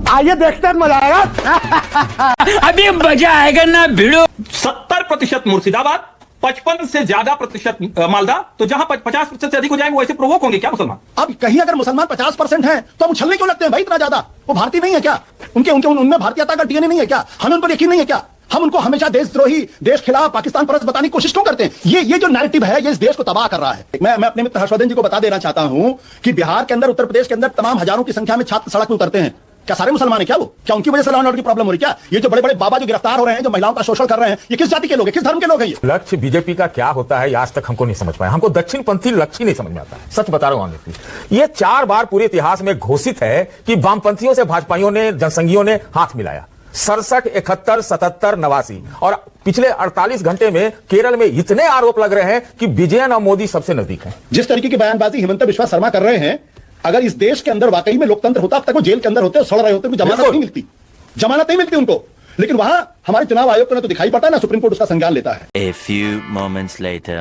आइए देखते हैं, मजा आएगा। अभी मजा आएगा ना भिड़ो। 70% मुर्शिदाबाद, 55 से ज्यादा प्रतिशत मालदा, तो जहां 50% से अधिक हो जाएंगे वैसे प्रोवोक होंगे क्या मुसलमान? अब कहीं अगर मुसलमान 50% हैं तो हम उछलने क्यों लगते हैं भाई इतना ज्यादा? वो भारतीय नहीं है क्या? उनमें भारतीयता का डीएनए नहीं है क्या? हमें उन पर यकीन नहीं है क्या? हम उनको हमेशा देशद्रोही, देश खिलाफ, पाकिस्तान परस्त बताने की कोशिश क्यों करते हैं? ये जो नैरेटिव है, ये इस देश को तबाह कर रहा है। मैं अपने मित्र हर्षवर्धन जी को बता देना चाहता हूं कि बिहार के अंदर, उत्तर प्रदेश के अंदर तमाम हजारों की संख्या में छात्र सड़क पर उतरते हैं। क्या सारे मुसलमान है क्या? वो क्या उनकी वजह से लॉ एंड ऑर्डर की प्रॉब्लम हो रही है क्या? ये जो बड़े बड़े बाबा जो गिरफ्तार हो रहे हैं, जो महिलाओं का शोषण कर रहे हैं, ये किस जाति के लोग हैं, किस धर्म के लोग हैं? ये लक्ष्य बीजेपी का क्या होता है आज तक हमको नहीं समझ पाया। हमको दक्षिणपंथी लक्ष्य नहीं समझ में आता है, सच बता रहा हूं ऑनेस्टली। ये 4 बार पूरे इतिहास में घोषित है कि वामपंथियों से भाजपाइयों ने, जनसंघियों ने हाथ मिलाया। 67, 71, 77, 89 और पिछले 48 घंटे में केरल में इतने आरोप लग रहे हैं कि विजयन और मोदी सबसे नजदीक हैं। जिस तरीके की बयानबाजी हिमंता बिश्वा शर्मा कर रहे हैं, अगर इस देश के अंदर वाकई में लोकतंत्र होता, अब तक वो जेल के अंदर होते, सड़ रहे होते, जमानत नहीं मिलती उनको। लेकिन वहां हमारे चुनाव आयोग को ना तो दिखाई पड़ता है, ना सुप्रीम कोर्ट उसका संज्ञान लेता है। A few moments later.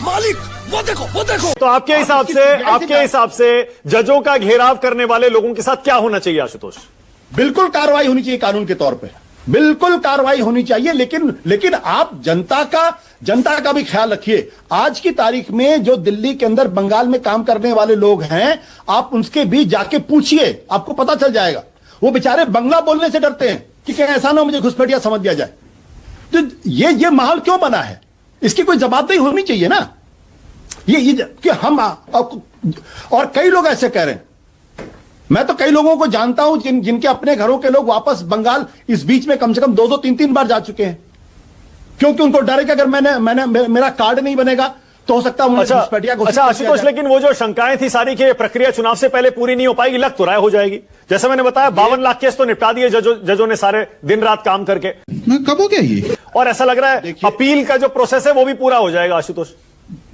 मालिक वो देखो। तो आपके हिसाब से जजों का घेराव करने वाले लोगों के साथ क्या होना चाहिए आशुतोष? बिल्कुल कार्रवाई होनी चाहिए कानून के तौर पे, बिल्कुल कार्रवाई होनी चाहिए। लेकिन आप जनता का भी ख्याल रखिए। आज की तारीख में जो दिल्ली के अंदर, बंगाल में काम करने वाले लोग हैं, आप उनके बीच जाके पूछिए, आपको पता चल जाएगा। वो बेचारे बंगला बोलने से डरते हैं कि कहीं ऐसा ना मुझे घुसपैठिया समझ दिया जाए। तो ये माहौल क्यों बना है? इसकी कोई जवाबदेही होनी चाहिए ना। ये कि हम और कई लोग ऐसे कह रहे हैं। मैं तो कई लोगों को जानता हूं जिनके अपने घरों के लोग वापस बंगाल इस बीच में कम से कम 2-2, 3-3 बार जा चुके हैं, क्योंकि उनको डर है कि अगर मेरा कार्ड नहीं बनेगा तो हो सकता है अच्छा आशुतोष, लेकिन वो जो शंकाएं थी सारी की प्रक्रिया चुनाव से पहले पूरी नहीं हो पाएगी, लग तो राय हो जाएगी। जैसे मैंने बताया 52 लाख केस तो निपटा दिए जजों ने सारे दिन रात काम करके। कब हो गया ये? और ऐसा लग रहा है अपील का जो प्रोसेस है वो भी पूरा हो जाएगा आशुतोष।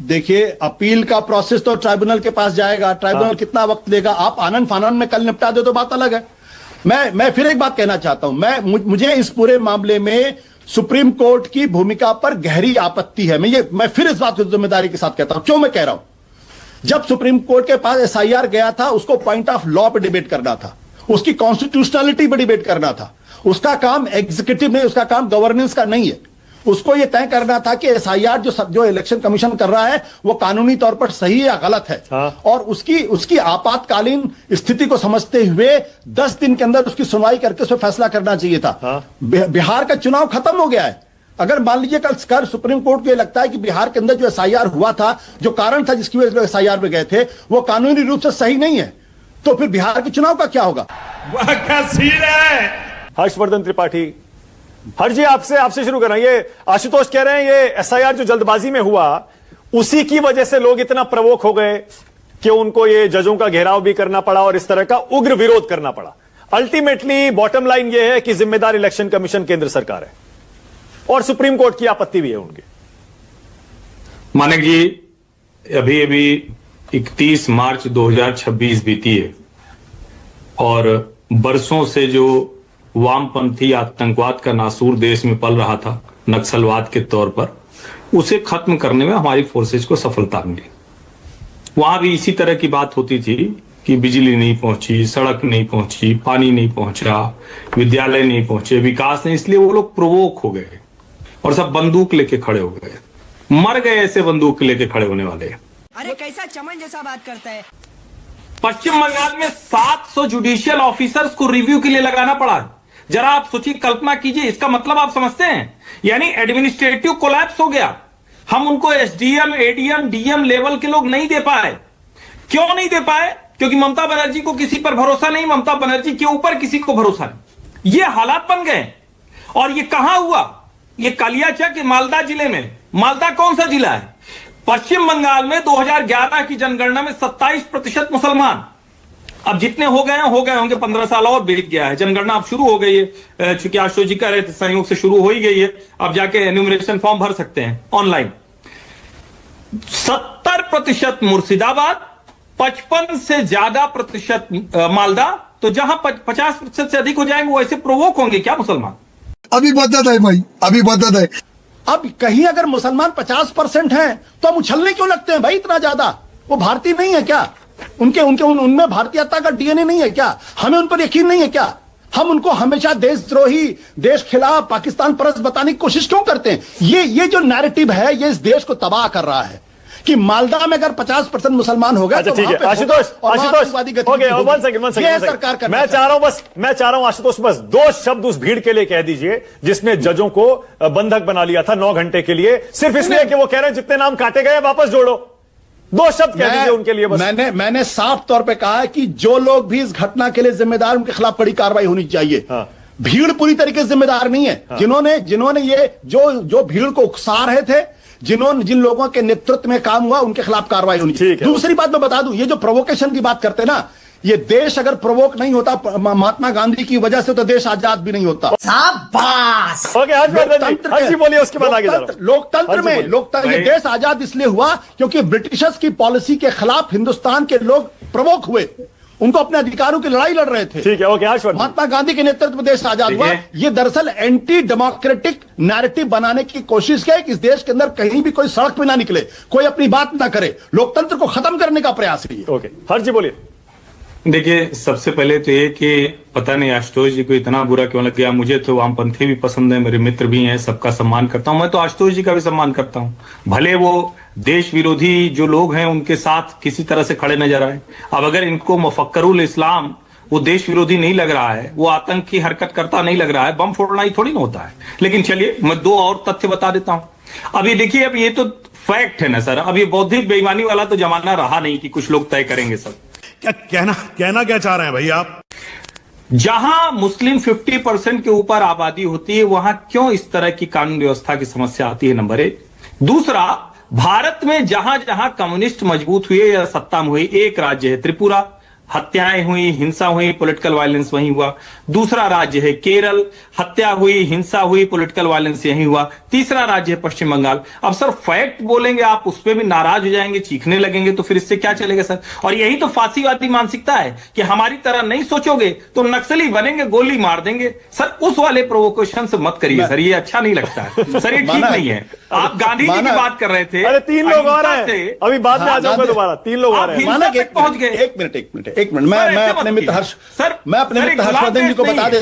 देखिए, अपील का प्रोसेस तो ट्राइब्यूनल के पास जाएगा। ट्राइब्यूनल कितना वक्त देगा? आप आनंद फानन में कल निपटा दो तो बात अलग है। मैं फिर एक बात कहना चाहता हूं, मुझे इस पूरे मामले में सुप्रीम कोर्ट की भूमिका पर गहरी आपत्ति है। मैं फिर इस बात को जिम्मेदारी के साथ कहता हूं। क्यों मैं कह रहा हूं? जब सुप्रीम कोर्ट के पास एसआईआर गया था, उसको पॉइंट ऑफ लॉ पर डिबेट करना था, उसकी कॉन्स्टिट्यूशनलिटी पर डिबेट करना था। उसका काम एग्जीक्यूटिव नहीं, उसका काम गवर्नेंस का नहीं है। उसको यह तय करना था कि एसआईआर जो इलेक्शन कमीशन कर रहा है वो कानूनी तौर पर सही या गलत है। और उसकी आपातकालीन स्थिति को समझते हुए 10 दिन के अंदर उसकी सुनवाई करके उस पर फैसला करना चाहिए था। बिहार का चुनाव खत्म हो गया है। अगर मान लीजिए कल सुप्रीम कोर्ट को यह लगता है कि बिहार के अंदर जो एसआईआर हुआ था, जो कारण था जिसकी वजह से एसआईआर में गए थे, वो कानूनी रूप से सही नहीं है, तो फिर बिहार के चुनाव का क्या होगा? वह क्या सीन है? हर्षवर्धन त्रिपाठी, हर जी आपसे शुरू कर रहे हैं। ये आशुतोष कह रहे हैं ये एसआईआर जो जल्दबाजी में हुआ, उसी की वजह से लोग इतना प्रवोक हो गए कि उनको ये जजों का घेराव भी करना पड़ा और इस तरह का उग्र विरोध करना पड़ा। अल्टीमेटली बॉटम लाइन ये है कि जिम्मेदार इलेक्शन कमीशन केंद्र सरकार है और सुप्रीम कोर्ट की आपत्ति भी है उनकी। मानिक जी, अभी 31 मार्च 2026 बीती है और बरसों से जो वामपंथी आतंकवाद का नासूर देश में पल रहा था, नक्सलवाद के तौर पर, उसे खत्म करने में हमारी फोर्सेज को सफलता मिली। वहां भी इसी तरह की बात होती थी कि बिजली नहीं पहुंची, सड़क नहीं पहुंची, पानी नहीं पहुंचा, विद्यालय नहीं पहुंचे, विकास नहीं। इसलिए वो लोग प्रोवोक हो गए और सब बंदूक लेके खड़े हो गए। मर गए ऐसे बंदूक लेके खड़े होने वाले। अरे कैसा चमन जैसा बात करता है। पश्चिम बंगाल में 700 जुडिशियल ऑफिसर्स को रिव्यू के लिए लगाना पड़ा। जरा आप सोचिए, कल्पना कीजिए, इसका मतलब आप समझते हैं? यानी एडमिनिस्ट्रेटिव कोलैप्स हो गया। हम उनको एसडीएम, एडीएम, डीएम लेवल के लोग नहीं दे पाए। क्यों नहीं दे पाए? क्योंकि ममता बनर्जी को किसी पर भरोसा नहीं, ममता बनर्जी के ऊपर किसी को भरोसा नहीं। ये हालात बन गए। और ये कहां हुआ? ये कालियाचक, मालदा जिले में। मालदा कौन सा जिला है? पश्चिम बंगाल में 2011 की जनगणना में 27% मुसलमान। अब जितने हो गए होंगे, 15 साल और बीत गया है। जनगणना अब शुरू हो गई है, चूंकि आशुतोष जी कह रहे थे संयोग से शुरू हो ही गई है। अब जाके एन्यूमरेशन फॉर्म भर सकते हैं ऑनलाइन। 70% मुर्शिदाबाद, 55 से ज्यादा प्रतिशत मालदा, तो जहां 50% से अधिक हो जाएंगे वैसे प्रोवोक होंगे क्या मुसलमान? अभी बदत है भाई, अभी बदत है। अब कहीं अगर मुसलमान 50% हैं तो हम उछलने क्यों लगते हैं भाई इतना ज्यादा? वो भारतीय नहीं है क्या? उनमें भारतीयता का डीएनए नहीं है क्या? हमें उन पर यकीन नहीं है क्या? हम उनको हमेशा देशद्रोही, देश खिलाफ, पाकिस्तान परस्त बताने की कोशिश क्यों करते हैं? ये जो नैरेटिव है, ये इस देश को तबाह कर रहा है कि मालदा में अगर 50% मुसलमान हो गए अच्छा तो ठीक वहां है पे आशुतोष, आतंकवादी गतिविधि ओके होगी। वन सेकंड ये सरकार करना मैं चाह रहा हूं आशुतोष बस 2 शब्द उस भीड़ के लिए कह दीजिए जिसने जजों को बंधक बना लिया था 9 घंटे के लिए, सिर्फ इसलिए कि वो कह रहे हैं जितने नाम काटे गए वापस जोड़ो। 2 शब्द कह दीजिए उनके लिए बस। मैंने साफ तौर पे कहा है कि जो लोग भी इस घटना के लिए जिम्मेदार, उनके खिलाफ कड़ी कार्रवाई होनी चाहिए। हाँ। भीड़ पूरी तरीके से जिम्मेदार नहीं है। हाँ। जिन्होंने ये जो भीड़ को उकसा रहे थे, जिन लोगों के नेतृत्व में काम हुआ, उनके खिलाफ कार्रवाई होनी चाहिए। दूसरी बात मैं बता दूं, ये जो प्रोवोकेशन की बात करते हैं ना, ये देश अगर प्रोवोक नहीं होता महात्मा गांधी की वजह से, तो देश आजाद भी नहीं होता। ओके हर्ष जी बोलिए, उसके बाद आगे जा रहा हूं। लोकतंत्र ये देश आजाद इसलिए हुआ क्योंकि ब्रिटिशर्स की पॉलिसी के खिलाफ हिंदुस्तान के लोग प्रवोक हुए, उनको अपने अधिकारों की लड़ाई लड़ रहे थे। ठीक है, ओके हर्षवर्धन। महात्मा गांधी के नेतृत्व में देश आजाद हुआ। ये दरअसल एंटी डेमोक्रेटिक नैरेटिव बनाने की कोशिश है कि इस देश के अंदर कहीं भी कोई सड़क पे ना निकले, कोई अपनी बात ना करे, लोकतंत्र को खत्म करने का प्रयास है। ओके हर्ष जी बोलिए। देखिए, सबसे पहले तो ये कि पता नहीं आशुतोष जी को इतना बुरा क्यों लग गया। मुझे तो वामपंथी भी पसंद है, मेरे मित्र भी हैं, सबका सम्मान करता हूं। मैं तो आशुतोष जी का भी सम्मान करता हूं, भले वो देश विरोधी जो लोग हैं उनके साथ किसी तरह से खड़े नजर आए। अब अगर इनको मुफक्करुल इस्लाम वो देश विरोधी नहीं लग रहा है, वो आतंक की हरकत करता नहीं लग रहा है, बम फोड़ना ही थोड़ी ना होता है। लेकिन चलिए मैं 2 और तथ्य बता देता हूं। अब ये देखिए, अब ये तो फैक्ट है ना सर, अब ये बौद्धिक बेईमानी वाला तो जमाना रहा नहीं कि कुछ लोग तय करेंगे सर। क्या कहना क्या चाह रहे हैं भाई आप? जहां मुस्लिम 50% के ऊपर आबादी होती है, वहां क्यों इस तरह की कानून व्यवस्था की समस्या आती है, नंबर 1। दूसरा, भारत में जहां जहां कम्युनिस्ट मजबूत हुए या सत्ता में हुई, एक राज्य है त्रिपुरा, हत्याएं हुई, हिंसा हुई, पॉलिटिकल वायलेंस वहीं हुआ। दूसरा राज्य है केरल, हत्या हुई, हिंसा हुई, पॉलिटिकल वायलेंस यहीं हुआ। तीसरा राज्य है पश्चिम बंगाल। अब सर फैक्ट बोलेंगे आप, उस पर भी नाराज हो जाएंगे, चीखने लगेंगे, तो फिर इससे क्या चलेगा सर? और यही तो फांसीवादी मानसिकता है कि हमारी तरह नहीं सोचोगे तो नक्सली बनेंगे, गोली मार देंगे। सर उस वाले प्रोवोकेशन से मत करिए सर, ये अच्छा नहीं लगता है सर, ये ठीक नहीं है। आप गांधी जी की बात कर रहे थे। अरे 3 लोग और हैं, अभी बाद में आ जाऊंगा दोबारा। 3 लोग और हैं। पहुंच गए। एक मिनट मैं अपने मित्र हर्षवर्धन जी को बता दे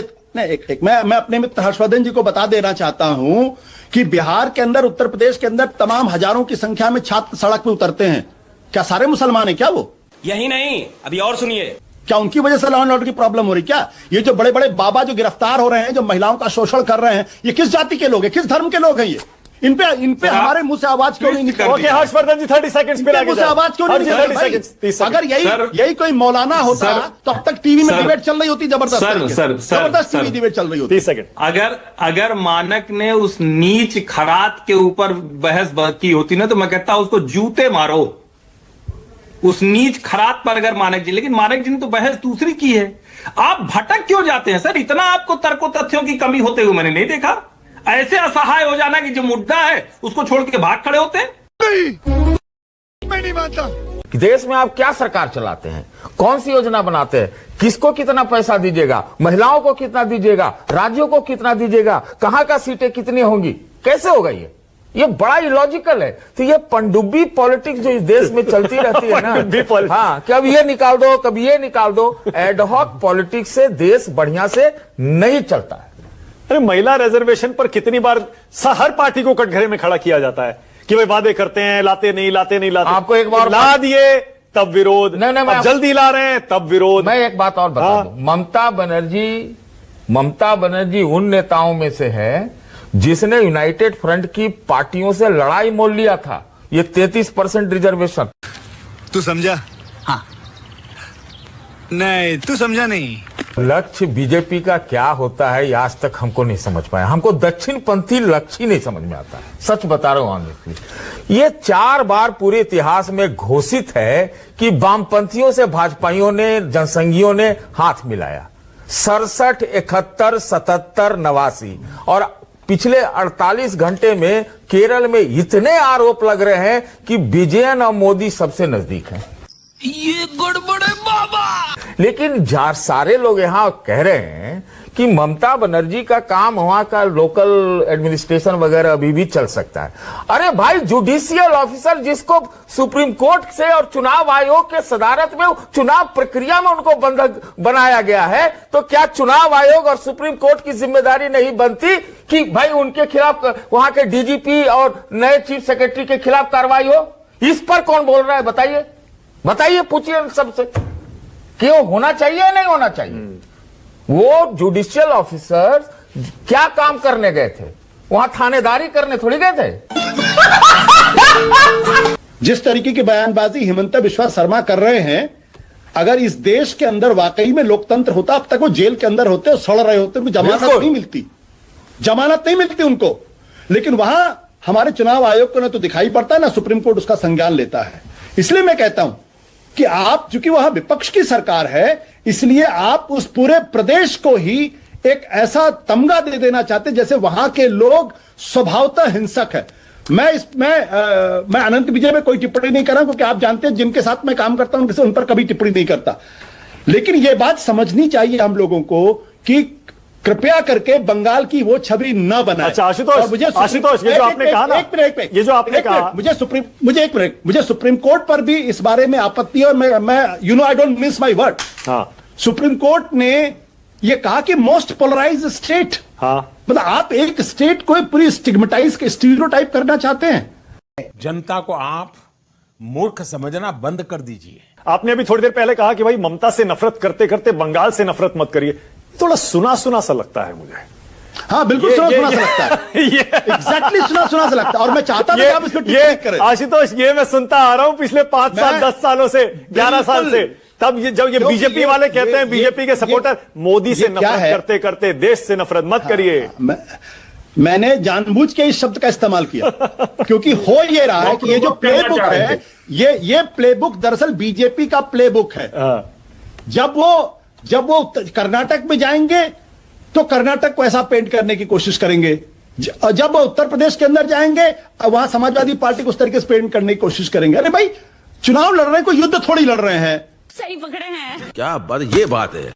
मैं अपने मित्र हर्षवर्धन जी को बता देना चाहता हूं कि बिहार के अंदर, उत्तर प्रदेश के अंदर तमाम हजारों की संख्या में छात्र सड़क पे उतरते हैं। क्या सारे मुसलमान हैं क्या वो? यही नहीं, अभी और सुनिए। क्या उनकी वजह से लॉ एंड ऑर्डर की प्रॉब्लम हो रही? क्या ये जो बड़े बड़े बाबा जो गिरफ्तार हो रहे हैं, जो महिलाओं का शोषण कर रहे हैं, ये किस जाति के लोग हैं, किस धर्म के लोग हैं? ये इन पे हमारे मुंह से आवाज क्यों नहीं निकलती? ओके हर्षवर्धन जी 30 सेकंड्स पे आगे जाओ। आवाज क्यों नहीं निकलती? अगर यही कोई मौलाना होता तो अब तक टीवी में डिबेट चल रही होती, जबरदस्त टीवी डिबेट चल रही होती। 30 सेकंड। अगर मानक ने उस नीच खरात के ऊपर बहस की होती ना, तो मैं कहता उसको जूते मारो, उस नीच खरात पर अगर मानक जी। लेकिन मानक जी ने तो बहस दूसरी की है। आप भटक क्यों जाते हैं सर? इतना आपको तर्क तथ्यों की कमी होते हुए मैंने नहीं देखा। ऐसे असहाय हो जाना कि जो मुद्दा है उसको छोड़ के भाग खड़े होते हैं। मैं नहीं मानता। देश में आप क्या सरकार चलाते हैं, कौन सी योजना बनाते हैं, किसको कितना पैसा दीजिएगा, महिलाओं को कितना दीजिएगा, राज्यों को कितना दीजिएगा, कहां का सीटें कितनी होंगी, कैसे होगा ये बड़ा इलॉजिकल है। तो ये पनडुब्बी पॉलिटिक्स जो इस देश में चलती रहती है ना, हाँ, कब ये निकाल दो, कभी ये निकाल दो, एडहॉक पॉलिटिक्स से देश बढ़िया से नहीं चलता है। अरे महिला रिजर्वेशन पर कितनी बार हर पार्टी को कटघरे में खड़ा किया जाता है कि भाई वादे करते हैं, लाते नहीं। आपको एक बार ला दिए तब विरोध, नहीं, जल्दी ला रहे हैं तब विरोध। मैं एक बात और बता दूं, ममता बनर्जी उन नेताओं में से है जिसने यूनाइटेड फ्रंट की पार्टियों से लड़ाई मोल लिया था ये 33% रिजर्वेशन। तू समझा? हाँ। नहीं, तू समझा नहीं। लक्ष्य बीजेपी का क्या होता है, आज तक हमको नहीं समझ पाया। हमको दक्षिण पंथी लक्ष्य ही नहीं समझ में आता है, सच बता रहा हूं ऑनेस्टली। ये 4 बार पूरे इतिहास में घोषित है कि वामपंथियों से भाजपाइयों ने, जनसंघियों ने हाथ मिलाया। 67, 71, 77, 89 और पिछले 48 घंटे में केरल में इतने आरोप लग रहे हैं कि विजयन और मोदी सबसे नजदीक हैं। ये गड़बड़ है बाबा। लेकिन सारे लोग यहाँ कह रहे हैं कि ममता बनर्जी का काम वहां का लोकल एडमिनिस्ट्रेशन वगैरह अभी भी चल सकता है। अरे भाई, जुडिशियल ऑफिसर जिसको सुप्रीम कोर्ट से और चुनाव आयोग के सदारत में चुनाव प्रक्रिया में उनको बंधक बनाया गया है, तो क्या चुनाव आयोग और सुप्रीम कोर्ट की जिम्मेदारी नहीं बनती कि भाई उनके खिलाफ वहां के डीजीपी और नए चीफ सेक्रेटरी के खिलाफ कार्रवाई हो? इस पर कौन बोल रहा है? बताइए, बताइए, पूछिए सबसे, क्यों होना चाहिए या नहीं होना चाहिए? वो जुडिशियल ऑफिसर क्या काम करने गए थे? वहां थानेदारी करने थोड़ी गए थे। जिस तरीके की बयानबाजी हिमंता बिश्वा शर्मा कर रहे हैं, अगर इस देश के अंदर वाकई में लोकतंत्र होता, अब तक वो जेल के अंदर होते और सड़ रहे होते, उनको जमानत नहीं मिलती, जमानत नहीं मिलती उनको। लेकिन वहां हमारे चुनाव आयोग को ना तो दिखाई पड़ता है, ना सुप्रीम कोर्ट उसका संज्ञान लेता है। इसलिए मैं कहता हूं कि आप, चूंकि वहां विपक्ष की सरकार है, इसलिए आप उस पूरे प्रदेश को ही एक ऐसा तमगा दे देना चाहते जैसे वहां के लोग स्वभावतः हिंसक है। मैं अनंत विजय में कोई टिप्पणी नहीं कर रहा हूं, क्योंकि आप जानते हैं जिनके साथ मैं काम करता हूं उन पर कभी टिप्पणी नहीं करता। लेकिन यह बात समझनी चाहिए हम लोगों को कि कृपया करके बंगाल की वो छवि न बनाए। अच्छा आशुतोष, ये जो आपने कहा ना, ये जो आपने कहा, मुझे सुप्रीम कोर्ट पर भी इस बारे में आपत्ति है, और मैं I don't miss my word. Supreme court ने ये कहा कि मोस्ट पोलराइज्ड स्टेट, मतलब आप एक स्टेट को पूरी स्टिग्मेटाइज के स्टीरियोटाइप करना चाहते हैं। जनता को आप मूर्ख समझना बंद कर दीजिए। आपने अभी थोड़ी देर पहले कहा कि भाई ममता से नफरत करते करते बंगाल से नफरत मत करिए। थोड़ा सुना सुना सा लगता है मुझे। हाँ, बिल्कुल सुना सुना सा लगता है। एग्जैक्टली सुना सुना सा लगता है। और मैं चाहता था कि आप इसको टिप्पणी करें। आशुतोष, ये मैं सुनता आ रहा हूं पिछले 5 साल 10 सालों से, 11 साल से। तब जब ये बीजेपी वाले कहते हैं, बीजेपी के सपोर्टर, मोदी से नफरत करते करते देश से नफरत मत करिए। मैंने जानबूझ के इस शब्द का इस्तेमाल किया क्योंकि हो ये रहा है कि ये जो प्लेबुक है, ये प्लेबुक दरअसल बीजेपी का प्लेबुक है। जब वो कर्नाटक में जाएंगे तो कर्नाटक को ऐसा पेंट करने की कोशिश करेंगे, जब वो उत्तर प्रदेश के अंदर जाएंगे वहां समाजवादी पार्टी को उस तरीके से पेंट करने की कोशिश करेंगे। अरे भाई, चुनाव लड़ रहे हैं, कोई युद्ध थोड़ी लड़ रहे हैं। सही पकड़े हैं। क्या बात, ये बात है।